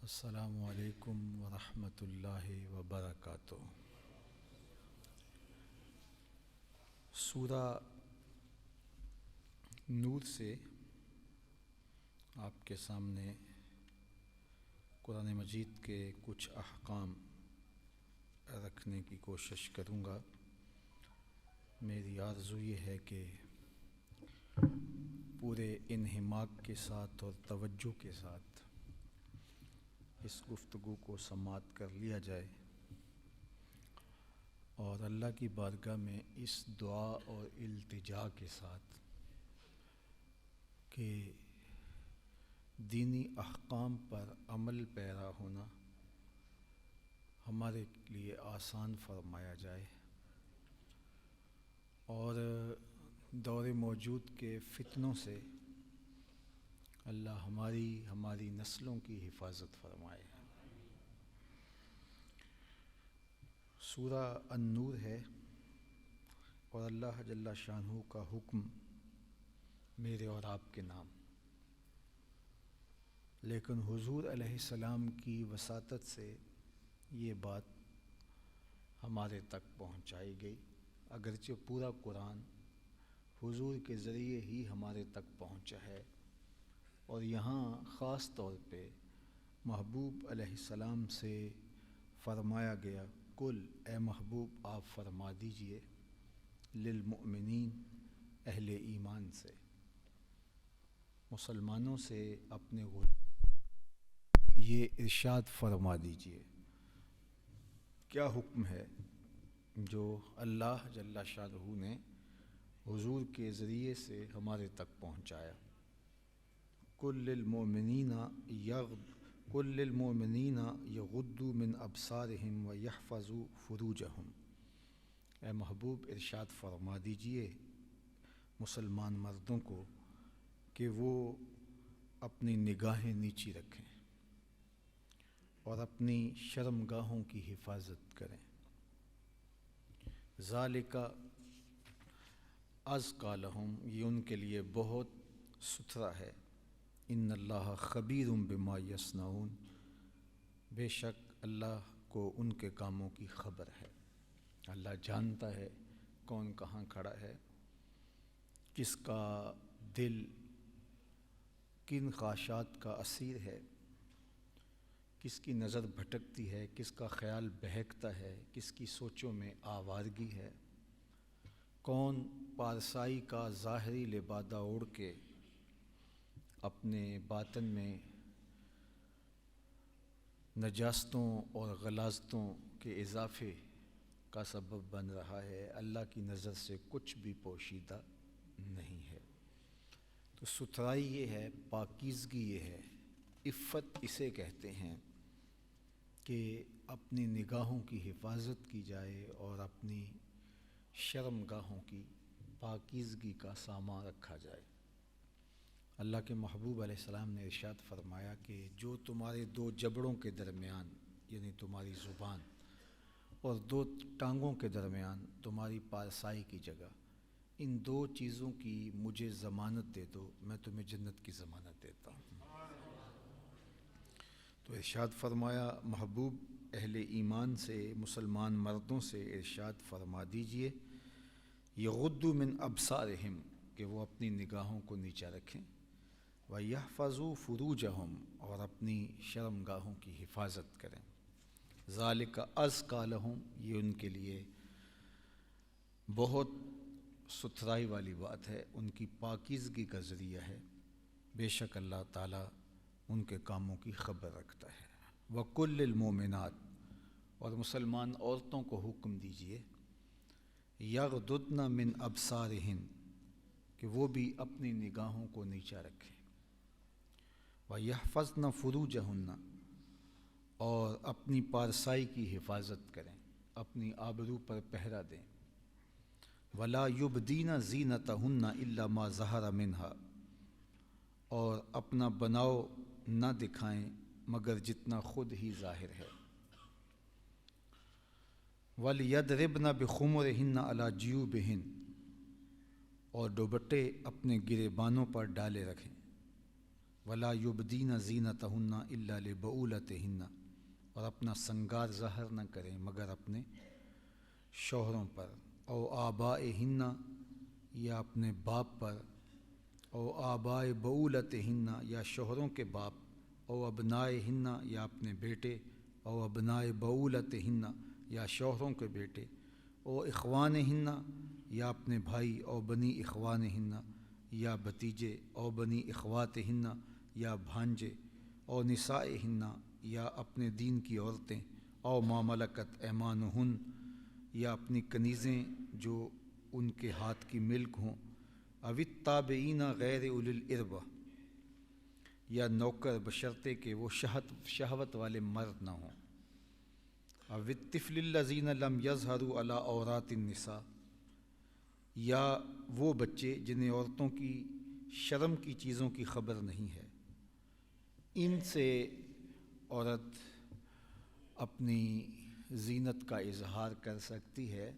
السلام علیکم ورحمۃ اللہ وبرکاتہ۔ سورہ نور سے آپ کے سامنے قرآن مجید کے کچھ احکام رکھنے کی کوشش کروں گا۔ میری آرزو یہ ہے کہ پورے انہماک کے ساتھ اور توجہ کے ساتھ اس گفتگو کو سماعت کر لیا جائے اور اللہ کی بارگاہ میں اس دعا اور التجا کے ساتھ کہ دینی احکام پر عمل پیرا ہونا ہمارے لیے آسان فرمایا جائے اور دور موجود کے فتنوں سے اللہ ہماری نسلوں کی حفاظت فرمائے۔ سورہ النور ہے اور اللہ جل شانہ کا حکم میرے اور آپ کے نام، لیکن حضور علیہ السلام کی وساطت سے یہ بات ہمارے تک پہنچائی گئی، اگرچہ پورا قرآن حضور کے ذریعے ہی ہمارے تک پہنچا ہے، اور یہاں خاص طور پہ محبوب علیہ السلام سے فرمایا گیا، کل اے محبوب آپ فرما دیجئے للمؤمنین اہل ایمان سے، مسلمانوں سے اپنے یہ ارشاد فرما دیجئے۔ کیا حکم ہے جو اللہ جل شانہ نے حضور کے ذریعے سے ہمارے تک پہنچایا؟ کل للمؤمنین یغضوا من ابصارہم ویحفظوا فروجہم، اے محبوب ارشاد فرما دیجئے مسلمان مردوں کو کہ وہ اپنی نگاہیں نیچی رکھیں اور اپنی شرمگاہوں کی حفاظت کریں۔ ذالک ازکی لہم، یہ ان کے لیے بہت ستھرا ہے۔ ان اللہ خبیر بما یصنعون، بے شک اللہ کو ان کے کاموں کی خبر ہے۔ اللہ جانتا ہے کون کہاں کھڑا ہے، کس کا دل کن خواہشات کا اسیر ہے، کس کی نظر بھٹکتی ہے، کس کا خیال بہکتا ہے، کس کی سوچوں میں آوارگی ہے، کون پارسائی کا ظاہری لبادہ اوڑھ کے اپنے باطن میں نجاستوں اور غلاظتوں کے اضافے کا سبب بن رہا ہے۔ اللہ کی نظر سے کچھ بھی پوشیدہ نہیں ہے۔ تو ستھرائی یہ ہے، پاکیزگی یہ ہے، عفت اسے کہتے ہیں کہ اپنی نگاہوں کی حفاظت کی جائے اور اپنی شرمگاہوں کی پاکیزگی کا سامان رکھا جائے۔ اللہ کے محبوب علیہ السلام نے ارشاد فرمایا کہ جو تمہارے دو جبڑوں کے درمیان، یعنی تمہاری زبان اور دو ٹانگوں کے درمیان تمہاری پارسائی کی جگہ، ان دو چیزوں کی مجھے ضمانت دے دو، میں تمہیں جنت کی ضمانت دیتا ہوں۔ تو ارشاد فرمایا محبوب اہل ایمان سے، مسلمان مردوں سے ارشاد فرما دیجئے یغضوا من ابصارہم، کہ وہ اپنی نگاہوں کو نیچا رکھیں، وَيَحْفَظُوا فُرُوجَهُمْ، اور اپنی شرمگاہوں کی حفاظت کریں۔ ذَلِكَ أَزْكَىٰ لَهُمْ، یہ ان کے لیے بہت ستھرائی والی بات ہے، ان کی پاکیزگی کا ذریعہ ہے، بے شک اللہ تعالیٰ ان کے کاموں کی خبر رکھتا ہے۔ وَقُلْ لِلْمُؤْمِنَاتِ، اور مسلمان عورتوں کو حکم دیجئے یغضضن من ابصارہن، کہ وہ بھی اپنی نگاہوں کو نیچا رکھیں، وَيَحْفَظْنَ فُرُوجَهُنَّ، اور اپنی پارسائی کی حفاظت کریں، اپنی آبرو پر پہرا دیں، وَلَا يُبْدِينَ زِينَتَهُنَّ إِلَّا مَا ظَهَرَ مِنْهَا، اور اپنا بناؤ نہ دکھائیں مگر جتنا خود ہی ظاہر ہے، وَلْيَضْرِبْنَ بِخُمُرِهِنَّ عَلَى جِيُوبِهِنَّ، اور دوپٹے اپنے گریبانوں پر ڈالے رکھیں، ولا یبدین زینتہن الا لبعولتہن، اور اپنا سنگار ظاہر نہ کریں مگر اپنے شوہروں پر، او آبائہن، یا اپنے باپ پر، او آبائے بعولتہن، یا شوہروں کے باپ، او ابنائہن، یا اپنے بیٹے، او ابنائے بعولتہن، یا شوہروں کے بیٹے، او اخوانہن، یا اپنے بھائی، او بنی اخوانہن، یا بھتیجے، او بنی اخواتہن، یا بھانجے، او نسائہن، یا اپنے دین کی عورتیں، او ما ملکت ایمانہن، یا اپنی کنیزیں جو ان کے ہاتھ کی ملک ہوں، او التابعین غیر اولی الاربہ، یا نوکر بشرطے کہ وہ شہوت والے مرد نہ ہوں، او الطفل الذین لم یظہروا علی عورات النساء، یا وہ بچے جنہیں عورتوں کی شرم کی چیزوں کی خبر نہیں ہے، ان سے عورت اپنی زینت کا اظہار کر سکتی ہے،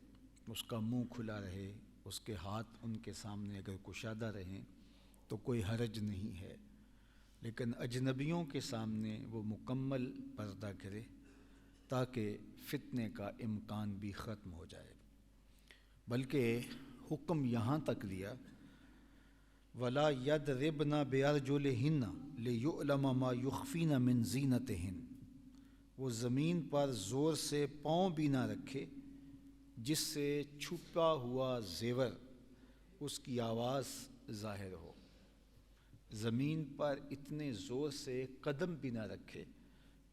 اس کا منہ کھلا رہے، اس کے ہاتھ ان کے سامنے اگر کشادہ رہیں تو کوئی حرج نہیں ہے، لیکن اجنبیوں کے سامنے وہ مکمل پردہ کرے تاکہ فتنے کا امکان بھی ختم ہو جائے۔ بلکہ حکم یہاں تک دیا وَلَا يَضْرِبْنَ بِأَرْجُلِهِنَّ لِيُعْلَمَ مَا يُخْفِينَ مِنْ زِينَتِهِنَّ، وہ زمین پر زور سے پاؤں بھی نہ رکھے جس سے چھپا ہوا زیور اس کی آواز ظاہر ہو، زمین پر اتنے زور سے قدم بھی نہ رکھے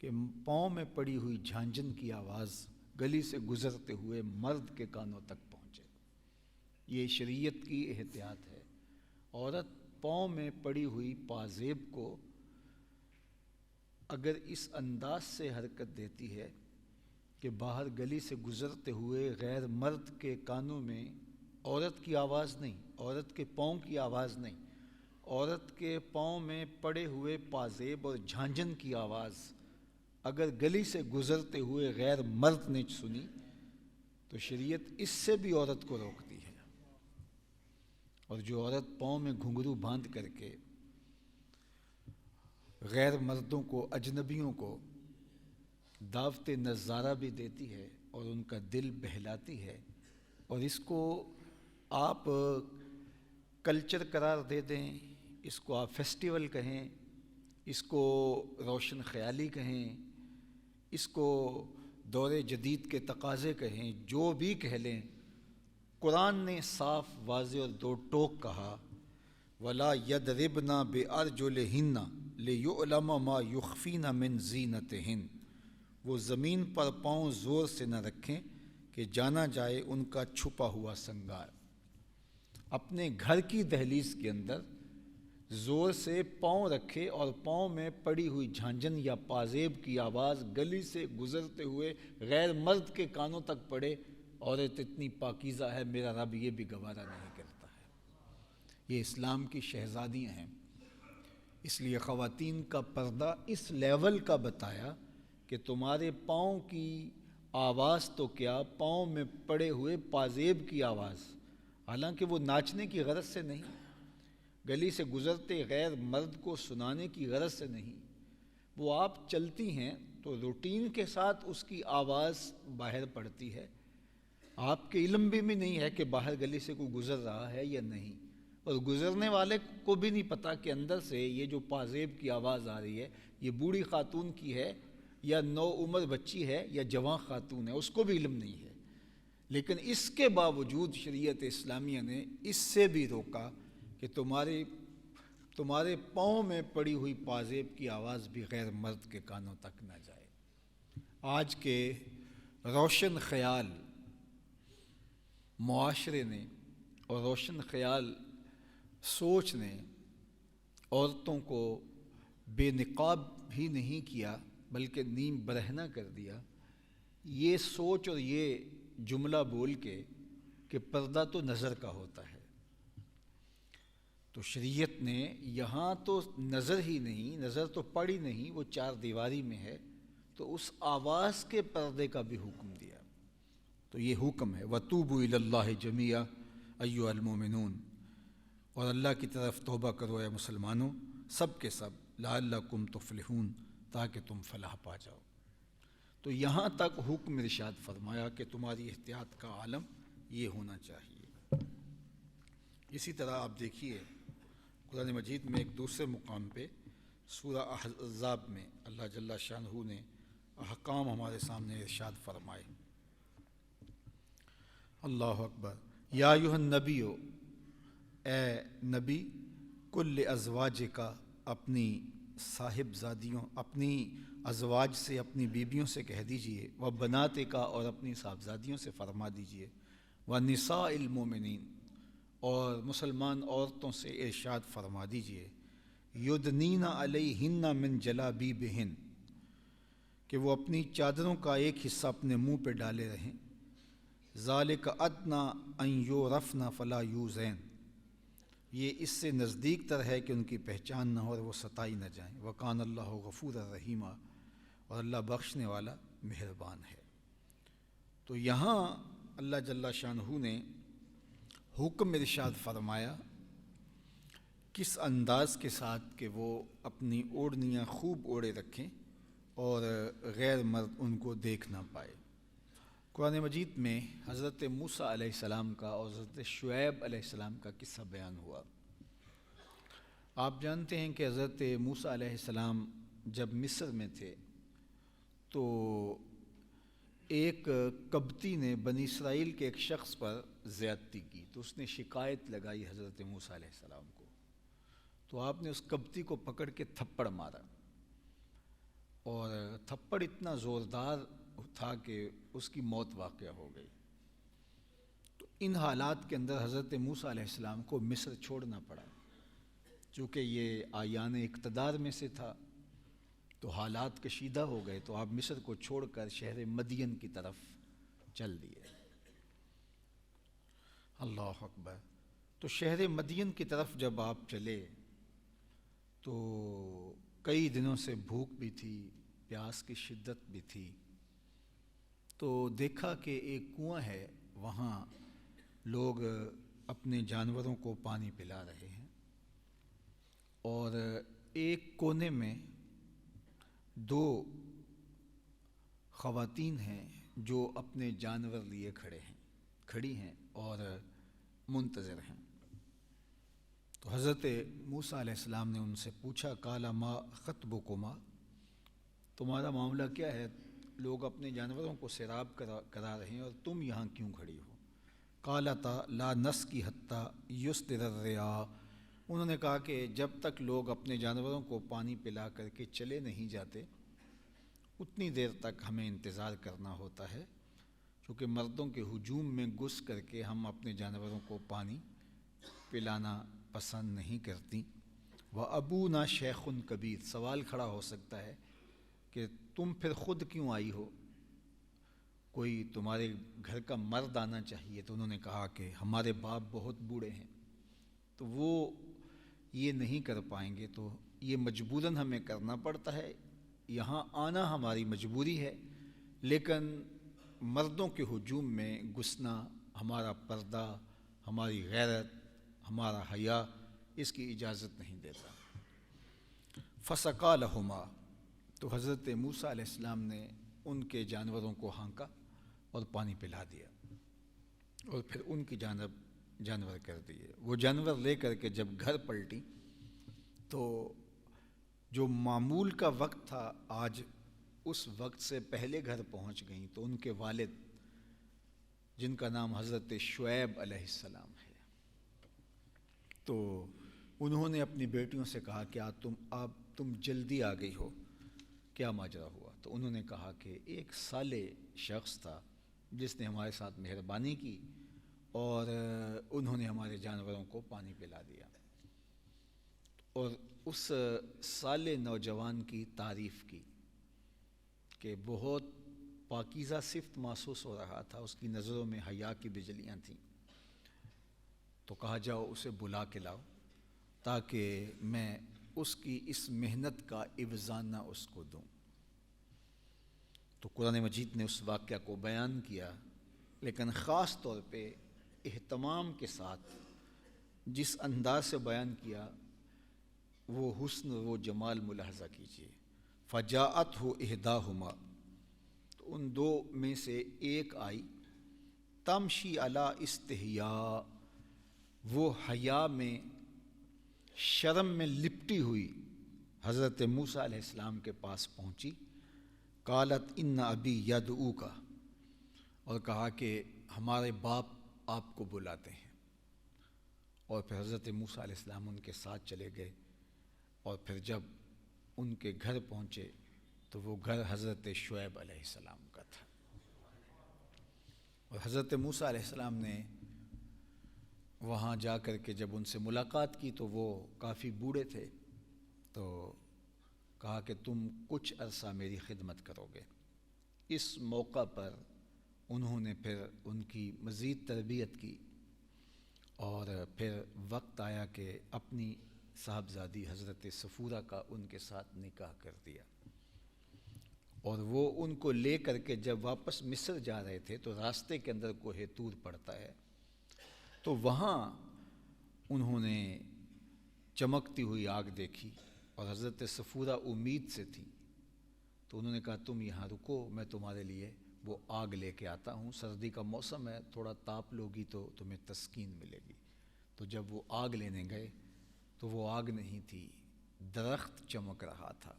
کہ پاؤں میں پڑی ہوئی جھانجھن کی آواز گلی سے گزرتے ہوئے مرد کے کانوں تک پہنچے۔ یہ شریعت کی احتیاط ہے۔ عورت پاؤں میں پڑی ہوئی پازیب کو اگر اس انداز سے حرکت دیتی ہے کہ باہر گلی سے گزرتے ہوئے غیر مرد کے کانوں میں عورت کی آواز نہیں، عورت کے پاؤں کی آواز نہیں، عورت کے پاؤں میں پڑے ہوئے پازیب اور جھانجھن کی آواز اگر گلی سے گزرتے ہوئے غیر مرد نے سنی تو شریعت اس سے بھی عورت کو روکتی ہے۔ اور جو عورت پاؤں میں گھنگرو باندھ کر کے غیر مردوں کو، اجنبیوں کو دعوت نظارہ بھی دیتی ہے اور ان کا دل بہلاتی ہے، اور اس کو آپ کلچر قرار دے دیں، اس کو آپ فیسٹیول کہیں، اس کو روشن خیالی کہیں، اس کو دور جدید کے تقاضے کہیں، جو بھی کہہ لیں، قرآن نے صاف واضح اور دو ٹوک کہا وَلَا يَضْرِبْنَ بِأَرْجُلِهِنَّ لِيُعْلَمَ مَا يُخْفِينَ مِنْ زِينَتِهِنَّ، وہ زمین پر پاؤں زور سے نہ رکھیں کہ جانا جائے ان کا چھپا ہوا سنگار۔ اپنے گھر کی دہلیز کے اندر زور سے پاؤں رکھے اور پاؤں میں پڑی ہوئی جھانجھن یا پازیب کی آواز گلی سے گزرتے ہوئے غیر مرد کے کانوں تک پڑے، عورت اتنی پاکیزہ ہے میرا رب یہ بھی گوارا نہیں کرتا ہے۔ یہ اسلام کی شہزادیاں ہیں، اس لیے خواتین کا پردہ اس لیول کا بتایا کہ تمہارے پاؤں کی آواز تو کیا، پاؤں میں پڑے ہوئے پازیب کی آواز، حالانکہ وہ ناچنے کی غرض سے نہیں، گلی سے گزرتے غیر مرد کو سنانے کی غرض سے نہیں، وہ آپ چلتی ہیں تو روٹین کے ساتھ اس کی آواز باہر پڑتی ہے، آپ کے علم بھی نہیں ہے کہ باہر گلی سے کوئی گزر رہا ہے یا نہیں، اور گزرنے والے کو بھی نہیں پتا کہ اندر سے یہ جو پازیب کی آواز آ رہی ہے یہ بوڑھی خاتون کی ہے یا نو عمر بچی ہے یا جوان خاتون ہے، اس کو بھی علم نہیں ہے، لیکن اس کے باوجود شریعت اسلامیہ نے اس سے بھی روکا کہ تمہارے پاؤں میں پڑی ہوئی پازیب کی آواز بھی غیر مرد کے کانوں تک نہ جائے۔ آج کے روشن خیال معاشرے نے اور روشن خیال سوچ نے عورتوں کو بے نقاب ہی نہیں کیا بلکہ نیم برہنہ کر دیا، یہ سوچ اور یہ جملہ بول کے کہ پردہ تو نظر کا ہوتا ہے، تو شریعت نے یہاں تو نظر ہی نہیں، نظر تو پڑی نہیں، وہ چار دیواری میں ہے، تو اس آواز کے پردے کا بھی حکم دیا۔ تو یہ حکم ہے وَتُوبُوا إِلَى اللَّهِ جَمِيعًا أَيُّهَا الْمُؤْمِنُونَ، اور اللہ کی طرف توبہ کرو اے مسلمانوں، سب کے سب۔ لعلکم تفلحون، تاکہ تم فلاح پا جاؤ۔ تو یہاں تک حکم ارشاد فرمایا کہ تمہاری احتیاط کا عالم یہ ہونا چاہیے۔ اسی طرح آپ دیکھیے قرآن مجید میں ایک دوسرے مقام پہ سورہ احزاب میں اللہ جل شانہ نے احکام ہمارے سامنے ارشاد فرمائے۔ اللہ اکبر۔ یا ایھا النبی، اے نبی، کل ازواج کا، اپنی صاحب زادیوں، اپنی ازواج سے، اپنی بیویوں سے کہہ دیجئے، و بنات کا، اور اپنی صاحبزادیوں سے فرما دیجئے، و نساء المومنین، اور مسلمان عورتوں سے ارشاد فرما دیجئے، یدنین علیہن من جلابیبہن، کہ وہ اپنی چادروں کا ایک حصہ اپنے منہ پہ ڈالے رہیں، ذالک ادنی ان یعرفن فلا یؤذین، یہ اس سے نزدیک تر ہے کہ ان کی پہچان نہ ہو اور وہ ستائی نہ جائیں، وکان اللہ غفور الرحیم، اور اللہ بخشنے والا مہربان ہے۔ تو یہاں اللہ جل شانہ نے حکم ارشاد فرمایا کس انداز کے ساتھ کہ وہ اپنی اوڑھنیاں خوب اوڑھے رکھیں اور غیر مرد ان کو دیکھ نہ پائے۔ قرآن مجید میں حضرت موسیٰ علیہ السلام کا اور حضرت شعیب علیہ السلام کا قصہ بیان ہوا۔ آپ جانتے ہیں کہ حضرت موسیٰ علیہ السلام جب مصر میں تھے تو ایک قبطی نے بنی اسرائیل کے ایک شخص پر زیادتی کی، تو اس نے شکایت لگائی حضرت موسیٰ علیہ السلام کو، تو آپ نے اس قبطی کو پکڑ کے تھپڑ مارا، اور تھپڑ اتنا زوردار تھا کہ اس کی موت واقع ہو گئی۔ تو ان حالات کے اندر حضرت موسیٰ علیہ السلام کو مصر چھوڑنا پڑا، چونکہ یہ آیان اقتدار میں سے تھا تو حالات کشیدہ ہو گئے، تو آپ مصر کو چھوڑ کر شہر مدین کی طرف چل دیے۔ اللہ اکبر۔ تو شہر مدین کی طرف جب آپ چلے تو کئی دنوں سے بھوک بھی تھی، پیاس کی شدت بھی تھی، تو دیکھا کہ ایک کنواں ہے، وہاں لوگ اپنے جانوروں کو پانی پلا رہے ہیں، اور ایک کونے میں دو خواتین ہیں جو اپنے جانور لیے کھڑی ہیں اور منتظر ہیں۔ تو حضرت موسیٰ علیہ السلام نے ان سے پوچھا، قال ما خطبکما، تمہارا معاملہ کیا ہے؟ لوگ اپنے جانوروں کو سیراب کرا رہے ہیں اور تم یہاں کیوں کھڑی ہو؟ قالتا لا نسقی حتی یصدر الرعاء، انہوں نے کہا کہ جب تک لوگ اپنے جانوروں کو پانی پلا کر کے چلے نہیں جاتے اتنی دیر تک ہمیں انتظار کرنا ہوتا ہے، کیونکہ مردوں کے ہجوم میں گھس کر کے ہم اپنے جانوروں کو پانی پلانا پسند نہیں کرتی۔ وَأَبُونَا شَيْخٌ کبیر، سوال کھڑا ہو سکتا ہے کہ تم پھر خود کیوں آئی ہو، کوئی تمہارے گھر کا مرد آنا چاہیے۔ تو انہوں نے کہا کہ ہمارے باپ بہت بوڑھے ہیں تو وہ یہ نہیں کر پائیں گے، تو یہ مجبوراً ہمیں کرنا پڑتا ہے، یہاں آنا ہماری مجبوری ہے، لیکن مردوں کے ہجوم میں گھسنا ہمارا پردہ، ہماری غیرت، ہمارا حیا اس کی اجازت نہیں دیتا۔ فَسَقَىٰ لَهُمَا، تو حضرت موسیٰ علیہ السلام نے ان کے جانوروں کو ہانکا اور پانی پلا دیا، اور پھر ان کی جانب جانور کر دیے۔ وہ جانور لے کر کے جب گھر پلٹی تو جو معمول کا وقت تھا آج اس وقت سے پہلے گھر پہنچ گئیں، تو ان کے والد جن کا نام حضرت شعیب علیہ السلام ہے، تو انہوں نے اپنی بیٹیوں سے کہا کہ تم جلدی آ گئی ہو، کیا ماجرا ہوا؟ تو انہوں نے کہا کہ ایک صالح شخص تھا جس نے ہمارے ساتھ مہربانی کی اور انہوں نے ہمارے جانوروں کو پانی پلا دیا، اور اس صالح نوجوان کی تعریف کی کہ بہت پاکیزہ صفت محسوس ہو رہا تھا، اس کی نظروں میں حیا کی بجلیاں تھیں۔ تو کہا جاؤ اسے بلا کے لاؤ تاکہ میں اس کی اس محنت کا عوضانہ اس کو دوں۔ تو قرآن مجید نے اس واقعہ کو بیان کیا، لیکن خاص طور پہ اہتمام کے ساتھ جس انداز سے بیان کیا وہ حسن وہ جمال ملاحظہ کیجیے. فجاءتہ احداہما، تو ان دو میں سے ایک آئی، تمشی علی استحیاء، وہ حیا میں شرم میں لپٹی ہوئی حضرت موسیٰ علیہ السلام کے پاس پہنچی. قالت ان ابی یدعوک، اور کہا کہ ہمارے باپ آپ کو بلاتے ہیں. اور پھر حضرت موسیٰ علیہ السلام ان کے ساتھ چلے گئے، اور پھر جب ان کے گھر پہنچے تو وہ گھر حضرت شعیب علیہ السلام کا تھا. اور حضرت موسیٰ علیہ السلام نے وہاں جا کر کے جب ان سے ملاقات کی تو وہ کافی بوڑھے تھے، تو کہا کہ تم کچھ عرصہ میری خدمت کرو گے. اس موقع پر انہوں نے پھر ان کی مزید تربیت کی، اور پھر وقت آیا کہ اپنی صاحبزادی حضرت صفورہ کا ان کے ساتھ نکاح کر دیا. اور وہ ان کو لے کر کے جب واپس مصر جا رہے تھے تو راستے کے اندر کوہ طور پڑتا ہے، تو وہاں انہوں نے چمکتی ہوئی آگ دیکھی، اور حضرت صفورہ امید سے تھی. تو انہوں نے کہا تم یہاں رکو، میں تمہارے لیے وہ آگ لے کے آتا ہوں، سردی کا موسم ہے، تھوڑا تاپ لوگی تو تمہیں تسکین ملے گی. تو جب وہ آگ لینے گئے تو وہ آگ نہیں تھی، درخت چمک رہا تھا،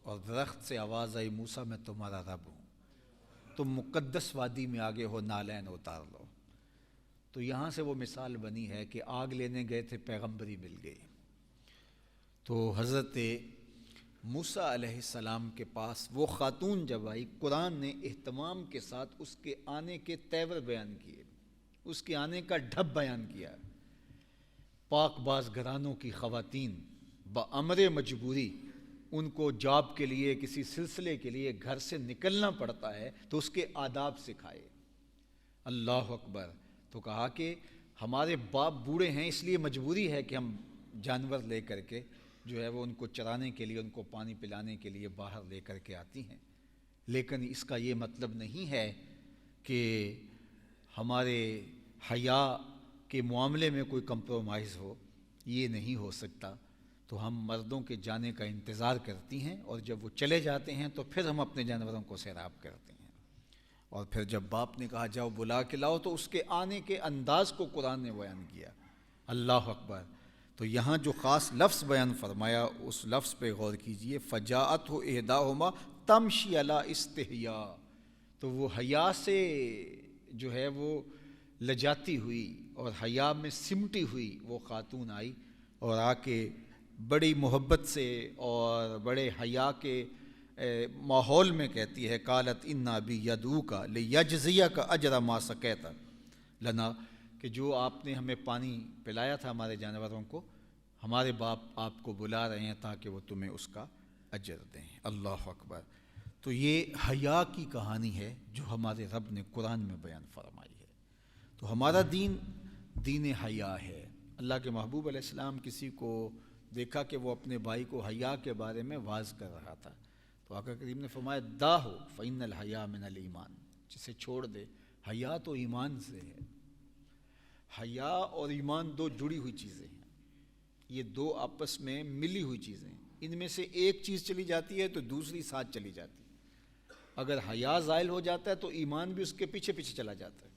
اور درخت سے آواز آئی موسیٰ میں تمہارا رب ہوں، تم مقدس وادی میں آگے ہو، نالین اتار لو. تو یہاں سے وہ مثال بنی ہے کہ آگ لینے گئے تھے، پیغمبری مل گئی. تو حضرت موسیٰ علیہ السلام کے پاس وہ خاتون جب آئی، قرآن نے اہتمام کے ساتھ اس کے آنے کے تیور بیان کیے، اس کے آنے کا ڈھب بیان کیا. پاک باز گھرانوں کی خواتین بامر مجبوری، ان کو جاب کے لیے کسی سلسلے کے لیے گھر سے نکلنا پڑتا ہے تو اس کے آداب سکھائے. اللہ اکبر. تو کہا کہ ہمارے باپ بوڑھے ہیں، اس لیے مجبوری ہے کہ ہم جانور لے کر کے جو ہے وہ ان کو چرانے کے لیے، ان کو پانی پلانے کے لیے باہر لے کر کے آتی ہیں. لیکن اس کا یہ مطلب نہیں ہے کہ ہمارے حیا کے معاملے میں کوئی کمپرومائز ہو، یہ نہیں ہو سکتا. تو ہم مردوں کے جانے کا انتظار کرتی ہیں، اور جب وہ چلے جاتے ہیں تو پھر ہم اپنے جانوروں کو سیراب کرتے ہیں. اور پھر جب باپ نے کہا جاؤ بلا کے لاؤ، تو اس کے آنے کے انداز کو قرآن نے بیان کیا. اللہ اکبر. تو یہاں جو خاص لفظ بیان فرمایا اس لفظ پہ غور کیجئے. فجاءتہ احداہما تمشی علی استحیاء، تو وہ حیا سے جو ہے وہ لجاتی ہوئی اور حیا میں سمٹی ہوئی وہ خاتون آئی، اور آ کے بڑی محبت سے اور بڑے حیا کے ماحول میں کہتی ہے قالت ان ابی یدعوک لیجزیک اجر ما سقیت لنا، کہ جو آپ نے ہمیں پانی پلایا تھا ہمارے جانوروں کو، ہمارے باپ آپ کو بلا رہے ہیں تاکہ وہ تمہیں اس کا اجر دیں. اللہ اکبر. تو یہ حیا کی کہانی ہے جو ہمارے رب نے قرآن میں بیان فرمائی ہے. تو ہمارا دین دین حیا ہے. اللہ کے محبوب علیہ السلام کسی کو دیکھا کہ وہ اپنے بھائی کو حیا کے بارے میں واعظ کر رہا تھا، تو آقا کریم نے فرمایا داہو فإن الحیا من الایمان، جسے چھوڑ دے، حیا تو ایمان سے ہے. حیا اور ایمان دو جڑی ہوئی چیزیں ہیں، یہ دو آپس میں ملی ہوئی چیزیں ہیں. ان میں سے ایک چیز چلی جاتی ہے تو دوسری ساتھ چلی جاتی ہے. اگر حیا زائل ہو جاتا ہے تو ایمان بھی اس کے پیچھے پیچھے چلا جاتا ہے.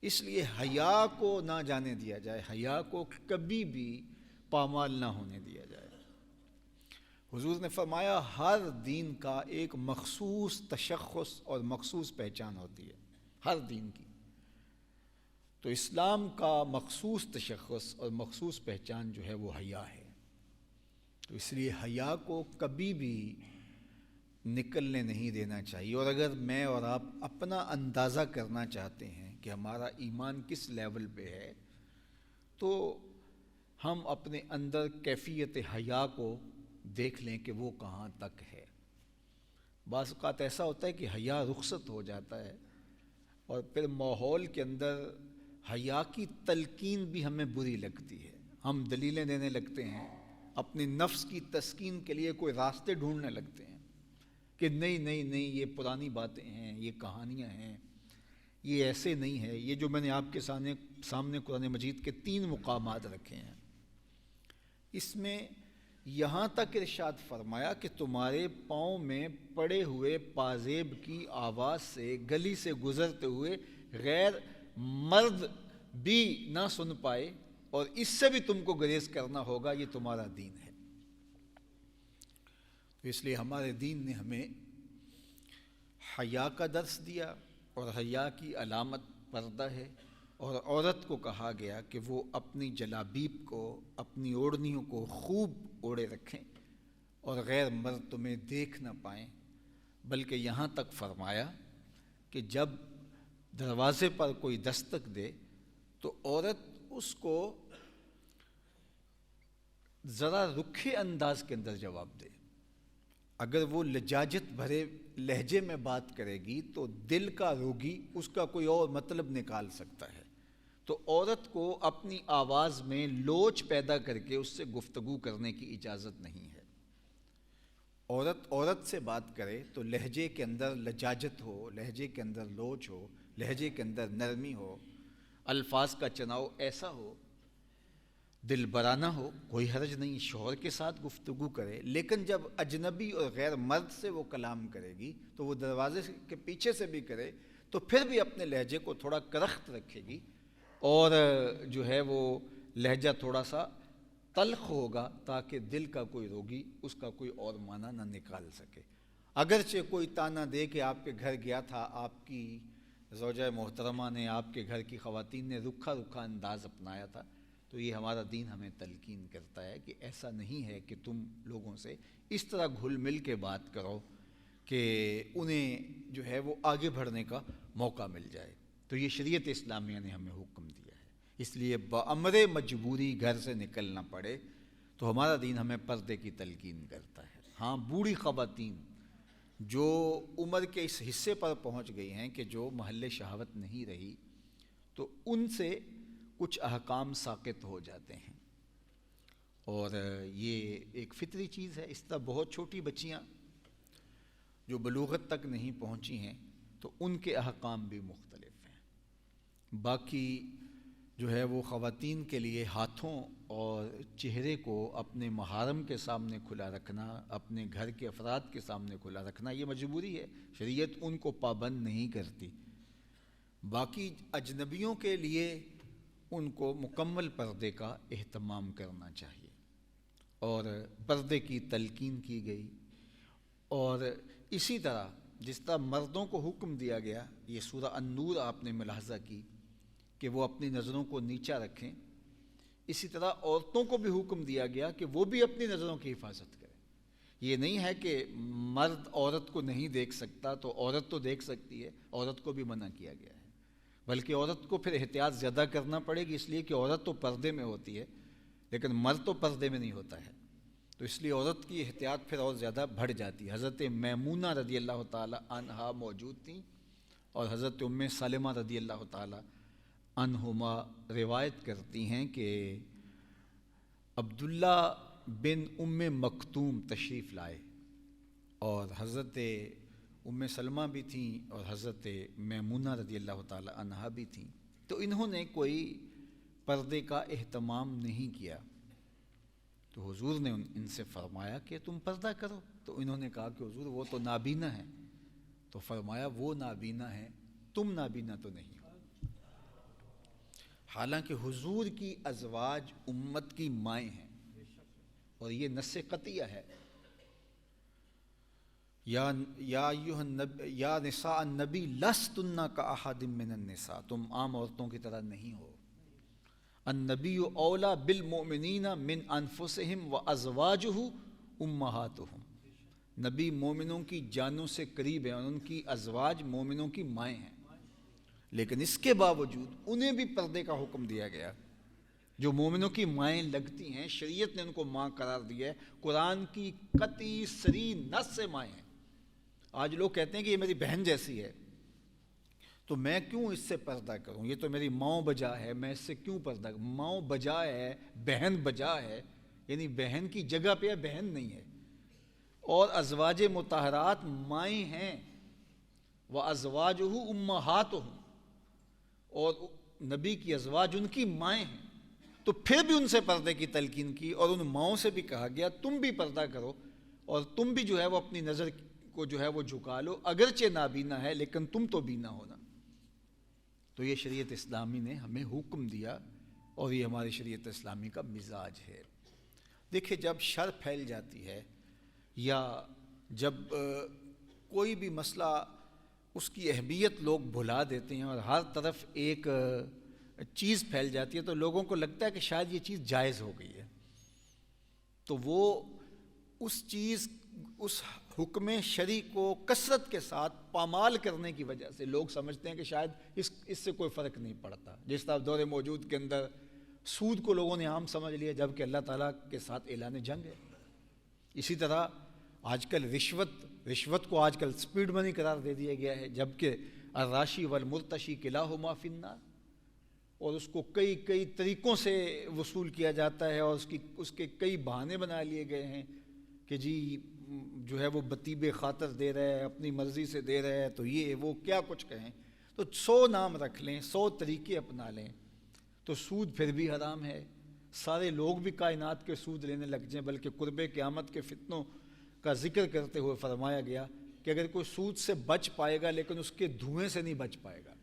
اس لیے حیا کو نہ جانے دیا جائے، حیا کو کبھی بھی پامال نہ ہونے دیا جائے. حضور نے فرمایا ہر دین کا ایک مخصوص تشخص اور مخصوص پہچان ہوتی ہے، ہر دین کی. تو اسلام کا مخصوص تشخص اور مخصوص پہچان جو ہے وہ حیا ہے. تو اس لیے حیا کو کبھی بھی نکلنے نہیں دینا چاہیے. اور اگر میں اور آپ اپنا اندازہ کرنا چاہتے ہیں کہ ہمارا ایمان کس لیول پہ ہے، تو ہم اپنے اندر کیفیت حیا کو دیکھ لیں کہ وہ کہاں تک ہے. بعض اوقات ایسا ہوتا ہے کہ حیا رخصت ہو جاتا ہے، اور پھر ماحول کے اندر حیا کی تلقین بھی ہمیں بری لگتی ہے. ہم دلیلیں دینے لگتے ہیں، اپنے نفس کی تسکین کے لیے کوئی راستے ڈھونڈنے لگتے ہیں کہ نہیں نہیں نہیں، یہ پرانی باتیں ہیں، یہ کہانیاں ہیں، یہ ایسے نہیں ہے. یہ جو میں نے آپ کے سامنے قرآن مجید کے 3 مقامات رکھے ہیں، اس میں یہاں تک ارشاد فرمایا کہ تمہارے پاؤں میں پڑے ہوئے پازیب کی آواز سے گلی سے گزرتے ہوئے غیر مرد بھی نہ سن پائے، اور اس سے بھی تم کو گریز کرنا ہوگا، یہ تمہارا دین ہے۔ تو اس لیے ہمارے دین نے ہمیں حیا کا درس دیا، اور حیا کی علامت پردہ ہے، اور عورت کو کہا گیا کہ وہ اپنی جلابیب کو، اپنی اوڑھنیوں کو خوب اوڑھے رکھیں اور غیر مرد تمہیں دیکھ نہ پائیں، بلکہ یہاں تک فرمایا کہ جب دروازے پر کوئی دستک دے تو عورت اس کو ذرا رکھے انداز کے اندر جواب دے۔ اگر وہ لجاجت بھرے لہجے میں بات کرے گی تو دل کا روگی اس کا کوئی اور مطلب نکال سکتا ہے، تو عورت کو اپنی آواز میں لوچ پیدا کر کے اس سے گفتگو کرنے کی اجازت نہیں ہے۔ عورت سے بات کرے تو لہجے کے اندر لجاجت ہو، لہجے کے اندر لوچ ہو، لہجے کے اندر نرمی ہو، الفاظ کا چناؤ ایسا ہو، دل برانہ ہو، کوئی حرج نہیں، شوہر کے ساتھ گفتگو کرے۔ لیکن جب اجنبی اور غیر مرد سے وہ کلام کرے گی تو وہ دروازے کے پیچھے سے بھی کرے تو پھر بھی اپنے لہجے کو تھوڑا کرخت رکھے گی، اور جو ہے وہ لہجہ تھوڑا سا تلخ ہوگا، تاکہ دل کا کوئی روگی اس کا کوئی اور معنی نہ نکال سکے۔ اگرچہ کوئی تانا دے کہ آپ کے گھر گیا تھا، آپ کی زوجہ محترمہ نے، آپ کے گھر کی خواتین نے رکھا انداز اپنایا تھا، تو یہ ہمارا دین ہمیں تلقین کرتا ہے کہ ایسا نہیں ہے کہ تم لوگوں سے اس طرح گھل مل کے بات کرو کہ انہیں جو ہے وہ آگے بڑھنے کا موقع مل جائے۔ تو یہ شریعت اسلامیہ نے ہمیں حکم دیا ہے، اس لیے بامر مجبوری گھر سے نکلنا پڑے تو ہمارا دین ہمیں پردے کی تلقین کرتا ہے۔ ہاں، بوڑھی خواتین جو عمر کے اس حصے پر پہنچ گئی ہیں کہ جو محل شہوت نہیں رہی، تو ان سے کچھ احکام ساقط ہو جاتے ہیں، اور یہ ایک فطری چیز ہے۔ اس طرح بہت چھوٹی بچیاں جو بلوغت تک نہیں پہنچی ہیں تو ان کے احکام بھی مختلف ہیں۔ باقی جو ہے وہ خواتین کے لیے ہاتھوں اور چہرے کو اپنے محارم کے سامنے کھلا رکھنا، اپنے گھر کے افراد کے سامنے کھلا رکھنا، یہ مجبوری ہے، شریعت ان کو پابند نہیں کرتی۔ باقی اجنبیوں کے لیے ان کو مکمل پردے کا اہتمام کرنا چاہیے، اور پردے کی تلقین کی گئی۔ اور اسی طرح جس طرح مردوں کو حکم دیا گیا، یہ سورہ النور آپ نے ملاحظہ کی کہ وہ اپنی نظروں کو نیچا رکھیں، اسی طرح عورتوں کو بھی حکم دیا گیا کہ وہ بھی اپنی نظروں کی حفاظت کریں۔ یہ نہیں ہے کہ مرد عورت کو نہیں دیکھ سکتا تو عورت تو دیکھ سکتی ہے، عورت کو بھی منع کیا گیا ہے، بلکہ عورت کو پھر احتیاط زیادہ کرنا پڑے گی، اس لیے کہ عورت تو پردے میں ہوتی ہے لیکن مرد تو پردے میں نہیں ہوتا ہے، تو اس لیے عورت کی احتیاط پھر اور زیادہ بڑھ جاتی ہے۔ حضرت میمونہ رضی اللہ تعالی عنہا موجود تھیں، اور حضرت ام سلمہ رضی اللہ تعالی عنہما روایت کرتی ہیں کہ عبداللہ بن ام مکتوم تشریف لائے، اور حضرت ام سلمہ بھی تھیں اور حضرت میمونہ رضی اللہ تعالی عنہا بھی تھیں، تو انہوں نے کوئی پردے کا اہتمام نہیں کیا، تو حضور نے ان سے فرمایا کہ تم پردہ کرو، تو انہوں نے کہا کہ حضور وہ تو نابینا ہے، تو فرمایا وہ نابینا ہے، تم نابینا تو نہیں ہو۔ حالانکہ حضور کی ازواج امت کی مائیں ہیں، اور یہ نص قطعیہ ہے، یا نساء النبی لستن کاحد من النساء، تم عام عورتوں کی طرح نہیں ہو۔ النبی اولا بالمؤمنین من انفسہم وازواجہ امہاتہم، نبی مومنوں کی جانوں سے قریب ہیں اور ان کی ازواج مومنوں کی مائیں ہیں، لیکن اس کے باوجود انہیں بھی پردے کا حکم دیا گیا۔ جو مومنوں کی مائیں لگتی ہیں، شریعت نے ان کو ماں قرار دیا ہے، قرآن کی قطعی صریح نص سے مائیں ہیں۔ آج لوگ کہتے ہیں کہ یہ میری بہن جیسی ہے، تو میں کیوں اس سے پردہ کروں، یہ تو میری ماں بجا ہے، میں اس سے کیوں پردہ کروں؟ ماں بجا ہے، بہن بجا ہے، یعنی بہن کی جگہ پہ بہن نہیں ہے، اور ازواج مطہرات مائیں ہیں، وَأَزْوَاجُهُ أُمَّهَاتُهُمْ، اور نبی کی ازواج ان کی مائیں ہیں، تو پھر بھی ان سے پردے کی تلقین کی، اور ان ماؤں سے بھی کہا گیا تم بھی پردہ کرو اور تم بھی جو ہے وہ اپنی نظر کو جو ہے وہ جھکا لو، اگرچہ نابینا ہے لیکن تم تو بینا ہونا۔ تو یہ شریعت اسلامی نے ہمیں حکم دیا اور یہ ہماری شریعت اسلامی کا مزاج ہے۔ دیکھیں، جب شر پھیل جاتی ہے یا جب کوئی بھی مسئلہ اس کی اہمیت لوگ بھلا دیتے ہیں اور ہر طرف ایک چیز پھیل جاتی ہے تو لوگوں کو لگتا ہے کہ شاید یہ چیز جائز ہو گئی ہے، تو وہ اس حکم شرعی کو کثرت کے ساتھ پامال کرنے کی وجہ سے لوگ سمجھتے ہیں کہ شاید اس سے کوئی فرق نہیں پڑتا۔ جس طرح دور موجود کے اندر سود کو لوگوں نے عام سمجھ لیا جبکہ اللہ تعالیٰ کے ساتھ اعلان جنگ ہے۔ اسی طرح آج کل رشوت کو آج کل سپیڈ منی قرار دے دیا گیا ہے، جبکہ الراشی والمرتشی کلاہما فی النار، اور اس کو کئی طریقوں سے وصول کیا جاتا ہے، اور اس کے کئی بہانے بنا لیے گئے ہیں کہ جی جو ہے وہ بطیب خاطر دے رہا ہے، اپنی مرضی سے دے رہا ہے، تو یہ وہ کیا کچھ کہیں، تو 100 نام رکھ لیں، 100 طریقے اپنا لیں، تو سود پھر بھی حرام ہے۔ سارے لوگ بھی کائنات کے سود لینے لگ جائیں، بلکہ قرب قیامت کے فتنوں کا ذکر کرتے ہوئے فرمایا گیا کہ اگر کوئی سود سے بچ پائے گا لیکن اس کے دھوئیں سے نہیں بچ پائے گا،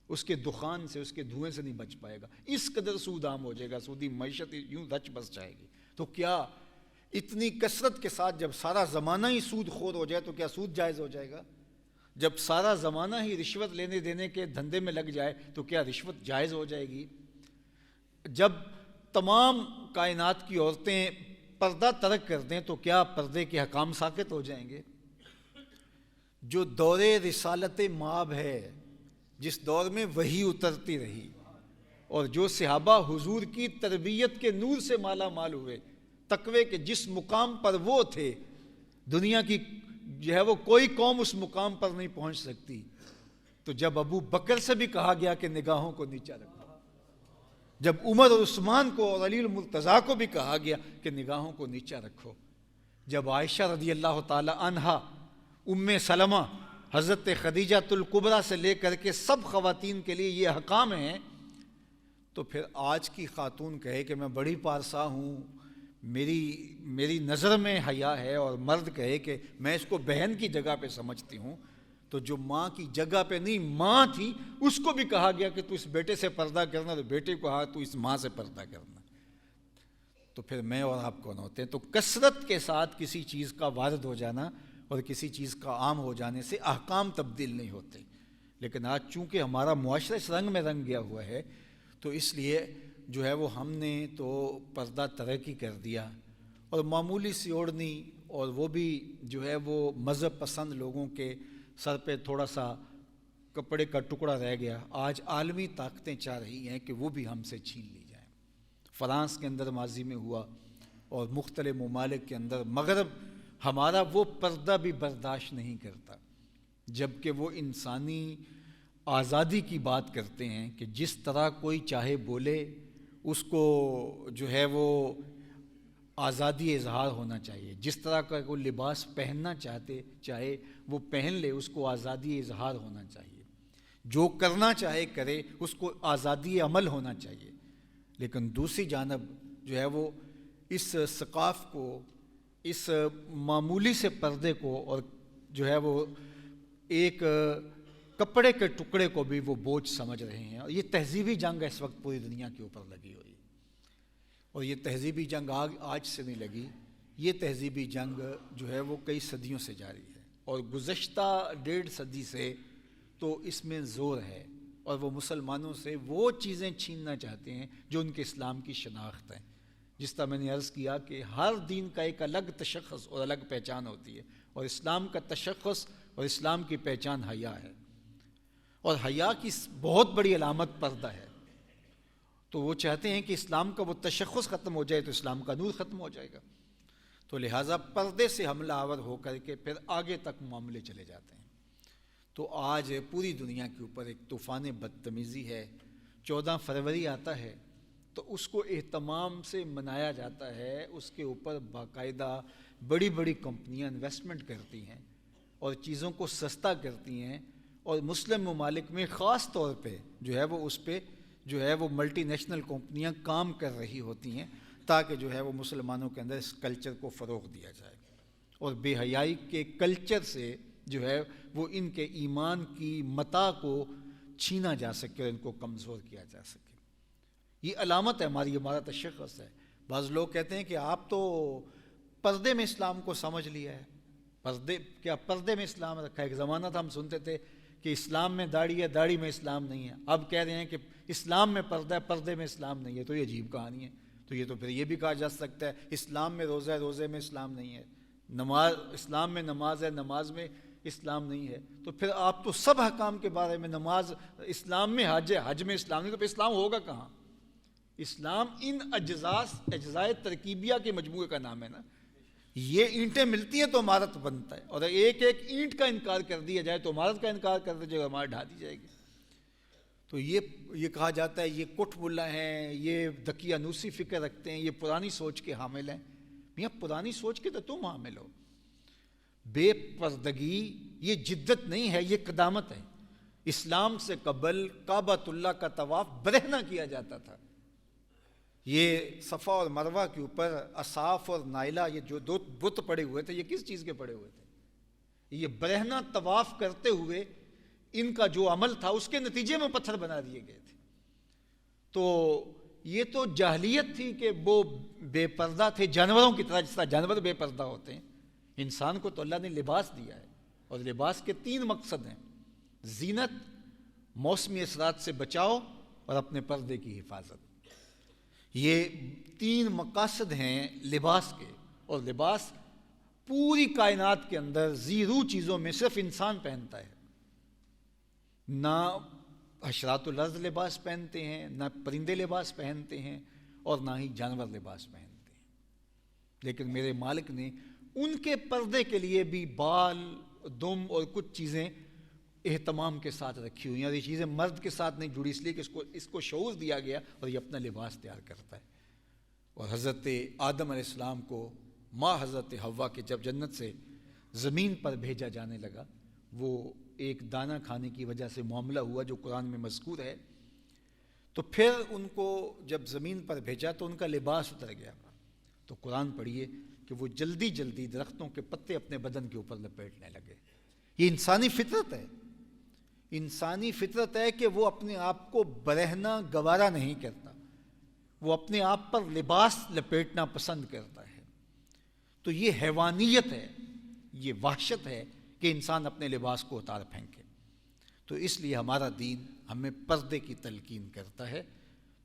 اس کے دخان سے، اس کے دھوئیں سے نہیں بچ پائے گا، اس قدر سود عام ہو جائے گا، سودی معیشت یوں رچ بس جائے گی۔ تو کیا اتنی کثرت کے ساتھ جب سارا زمانہ ہی سود خور ہو جائے تو کیا سود جائز ہو جائے گا؟ جب سارا زمانہ ہی رشوت لینے دینے کے دھندے میں لگ جائے تو کیا رشوت جائز ہو جائے گی؟ جب تمام کائنات کی عورتیں پردہ ترک کر دیں تو کیا پردے کے حکام ساقط ہو جائیں گے؟ جو دور رسالت مآب ہے، جس دور میں وحی اترتی رہی اور جو صحابہ حضور کی تربیت کے نور سے مالا مال ہوئے، تقوی کے جس مقام پر وہ تھے، دنیا کی جو ہے وہ کوئی قوم اس مقام پر نہیں پہنچ سکتی، تو جب ابو بکر سے بھی کہا گیا کہ نگاہوں کو نیچا رکھو، جب عمر اور عثمان کو اور علی المرتضیٰ کو بھی کہا گیا کہ نگاہوں کو نیچا رکھو، جب عائشہ رضی اللہ تعالی عنہا، ام سلمہ، حضرت خدیجہ الکبریٰ سے لے کر کے سب خواتین کے لیے یہ احکام ہیں، تو پھر آج کی خاتون کہے کہ میں بڑی پارسا ہوں، میری نظر میں حیا ہے، اور مرد کہے کہ میں اس کو بہن کی جگہ پہ سمجھتی ہوں، تو جو ماں کی جگہ پہ نہیں ماں تھی اس کو بھی کہا گیا کہ تو اس بیٹے سے پردہ کرنا، تو بیٹے کو کہا تو اس ماں سے پردہ کرنا، تو پھر میں اور آپ کون ہوتے ہیں؟ تو کثرت کے ساتھ کسی چیز کا وارد ہو جانا اور کسی چیز کا عام ہو جانے سے احکام تبدیل نہیں ہوتے، لیکن آج چونکہ ہمارا معاشرہ اس رنگ میں رنگ گیا ہوا ہے تو اس لیے جو ہے وہ ہم نے تو پردہ ترک ہی کر دیا، اور معمولی سی اوڑھنی، اور وہ بھی جو ہے وہ مذہب پسند لوگوں کے سر پہ تھوڑا سا کپڑے کا ٹکڑا رہ گیا، آج عالمی طاقتیں چاہ رہی ہیں کہ وہ بھی ہم سے چھین لی جائیں۔ فرانس کے اندر ماضی میں ہوا اور مختلف ممالک کے اندر، مغرب ہمارا وہ پردہ بھی برداشت نہیں کرتا، جبکہ وہ انسانی آزادی کی بات کرتے ہیں کہ جس طرح کوئی چاہے بولے، اس کو جو ہے وہ آزادی اظہار ہونا چاہیے، جس طرح کا کوئی لباس پہننا چاہے وہ پہن لے، اس کو آزادی اظہار ہونا چاہیے، جو کرنا چاہے کرے، اس کو آزادی عمل ہونا چاہیے، لیکن دوسری جانب جو ہے وہ اس ثقافت کو، اس معمولی سے پردے کو، اور جو ہے وہ ایک کپڑے کے ٹکڑے کو بھی وہ بوجھ سمجھ رہے ہیں، اور یہ تہذیبی جنگ اس وقت پوری دنیا کے اوپر لگی ہوئی ہے، اور یہ تہذیبی جنگ آج سے نہیں لگی، یہ تہذیبی جنگ جو ہے وہ کئی صدیوں سے جاری ہے، اور گزشتہ 1.5 صدی سے تو اس میں زور ہے، اور وہ مسلمانوں سے وہ چیزیں چھیننا چاہتے ہیں جو ان کے اسلام کی شناخت ہیں۔ جس طرح میں نے عرض کیا کہ ہر دین کا ایک الگ تشخص اور الگ پہچان ہوتی ہے، اور اسلام کا تشخص اور اسلام کی پہچان حیا ہے، اور حیا کی بہت بڑی علامت پردہ ہے، تو وہ چاہتے ہیں کہ اسلام کا وہ تشخص ختم ہو جائے تو اسلام کا نور ختم ہو جائے گا، تو لہٰذا پردے سے حملہ آور ہو کر کے پھر آگے تک معاملے چلے جاتے ہیں۔ تو آج پوری دنیا کے اوپر ایک طوفان بدتمیزی ہے، 14 فروری آتا ہے تو اس کو اہتمام سے منایا جاتا ہے، اس کے اوپر باقاعدہ بڑی بڑی کمپنیاں انویسٹمنٹ کرتی ہیں اور چیزوں کو سستا کرتی ہیں، اور مسلم ممالک میں خاص طور پہ جو ہے وہ اس پہ جو ہے وہ ملٹی نیشنل کمپنیاں کام کر رہی ہوتی ہیں تاکہ جو ہے وہ مسلمانوں کے اندر اس کلچر کو فروغ دیا جائے اور بے حیائی کے کلچر سے جو ہے وہ ان کے ایمان کی متاع کو چھینا جا سکے اور ان کو کمزور کیا جا سکے۔ یہ علامت ہے ہمارا تشخص ہے۔ بعض لوگ کہتے ہیں کہ آپ تو پردے میں اسلام کو سمجھ لیا ہے، پردے میں اسلام رکھا ہے۔ ایک زمانہ تھا ہم سنتے تھے کہ اسلام میں داڑھی ہے، داڑھی میں اسلام نہیں ہے، اب کہہ رہے ہیں کہ اسلام میں پردہ ہے، پردے میں اسلام نہیں ہے۔ تو یہ عجیب کہانی ہے۔ تو یہ تو پھر یہ بھی کہا جا سکتا ہے اسلام میں روزہ ہے، روزے میں اسلام نہیں ہے، اسلام میں نماز ہے، نماز میں اسلام نہیں ہے۔ تو پھر آپ تو سب احکام کے بارے میں، نماز اسلام میں، حج ہے، حج میں اسلام نہیں، تو پھر اسلام ہوگا کہاں؟ اسلام ان اجزائے ترکیبیہ کے مجموعے کا نام ہے نا۔ یہ اینٹیں ملتی ہیں تو عمارت بنتا ہے، اور ایک ایک اینٹ کا انکار کر دیا جائے تو عمارت کا انکار کر دیا جائے، عمارت ڈھا دی جائے گی۔ تو یہ کہا جاتا ہے یہ کٹ ملا ہیں، یہ دقیانوسی فکر رکھتے ہیں، یہ پرانی سوچ کے حامل ہیں۔ میاں پرانی سوچ کے تو تم حامل ہو۔ بے پردگی یہ جدت نہیں ہے، یہ قدامت ہے۔ اسلام سے قبل کعبۃ اللہ کا طواف برہنہ کیا جاتا تھا۔ یہ صفا اور مروہ کے اوپر اصاف اور نائلہ، یہ جو دو بت پڑے ہوئے تھے، یہ کس چیز کے پڑے ہوئے تھے؟ یہ برہنہ طواف کرتے ہوئے ان کا جو عمل تھا اس کے نتیجے میں پتھر بنا دیے گئے تھے۔ تو یہ تو جاہلیت تھی کہ وہ بے پردہ تھے، جانوروں کی طرح، جس طرح جانور بے پردہ ہوتے ہیں۔ انسان کو تو اللہ نے لباس دیا ہے، اور لباس کے 3 مقصد ہیں: زینت، موسمی اثرات سے بچاؤ، اور اپنے پردے کی حفاظت۔ یہ 3 مقاصد ہیں لباس کے، اور لباس پوری کائنات کے اندر زیرو چیزوں میں صرف انسان پہنتا ہے۔ نہ حشرات الارض لباس پہنتے ہیں، نہ پرندے لباس پہنتے ہیں، اور نہ ہی جانور لباس پہنتے ہیں۔ لیکن میرے مالک نے ان کے پردے کے لیے بھی بال، دم اور کچھ چیزیں اہتمام کے ساتھ رکھی ہوئی ہیں، اور یہ چیزیں مرد کے ساتھ نہیں جڑی، اس لیے کہ اس کو شعور دیا گیا اور یہ اپنا لباس تیار کرتا ہے۔ اور حضرت آدم علیہ السلام کو ماں حضرت حوا کے جب جنت سے زمین پر بھیجا جانے لگا، وہ ایک دانہ کھانے کی وجہ سے معاملہ ہوا جو قرآن میں مذکور ہے، تو پھر ان کو جب زمین پر بھیجا تو ان کا لباس اتر گیا۔ تو قرآن پڑھیے کہ وہ جلدی جلدی درختوں کے پتے اپنے بدن کے اوپر لپیٹنے لگے۔ یہ انسانی فطرت ہے۔ انسانی فطرت ہے کہ وہ اپنے آپ کو برہنہ گوارا نہیں کرتا، وہ اپنے آپ پر لباس لپیٹنا پسند کرتا ہے۔ تو یہ حیوانیت ہے، یہ وحشت ہے کہ انسان اپنے لباس کو اتار پھینکے۔ تو اس لیے ہمارا دین ہمیں پردے کی تلقین کرتا ہے۔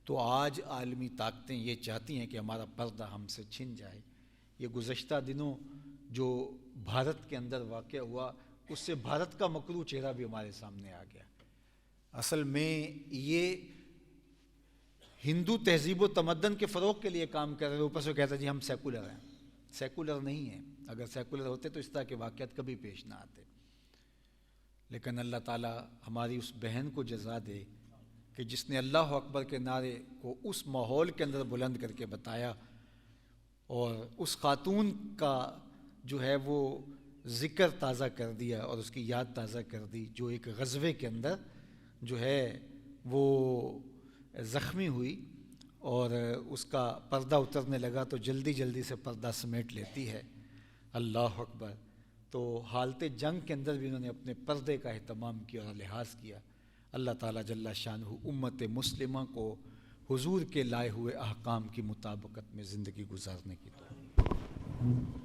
تو آج عالمی طاقتیں یہ چاہتی ہیں کہ ہمارا پردہ ہم سے چھن جائے۔ یہ گزشتہ دنوں جو بھارت کے اندر واقع ہوا، اس سے بھارت کا مکروہ چہرہ بھی ہمارے سامنے آ گیا۔ اصل میں یہ ہندو تہذیب و تمدن کے فروغ کے لیے کام کر رہے ہیں، اوپر سے کہتا ہے جی ہم سیکولر ہیں۔ سیکولر نہیں ہیں، اگر سیکولر ہوتے تو اس طرح کے واقعات کبھی پیش نہ آتے۔ لیکن اللہ تعالیٰ ہماری اس بہن کو جزا دے کہ جس نے اللہ اکبر کے نعرے کو اس ماحول کے اندر بلند کر کے بتایا، اور اس خاتون کا جو ہے وہ ذکر تازہ کر دیا اور اس کی یاد تازہ کر دی، جو ایک غزوے کے اندر جو ہے وہ زخمی ہوئی اور اس کا پردہ اترنے لگا تو جلدی جلدی سے پردہ سمیٹ لیتی ہے۔ اللہ اکبر۔ تو حالت جنگ کے اندر بھی انہوں نے اپنے پردے کا اہتمام کیا اور لحاظ کیا۔ اللہ تعالیٰ جل شانہ امت مسلمہ کو حضور کے لائے ہوئے احکام کی مطابقت میں زندگی گزارنے کی توفیق۔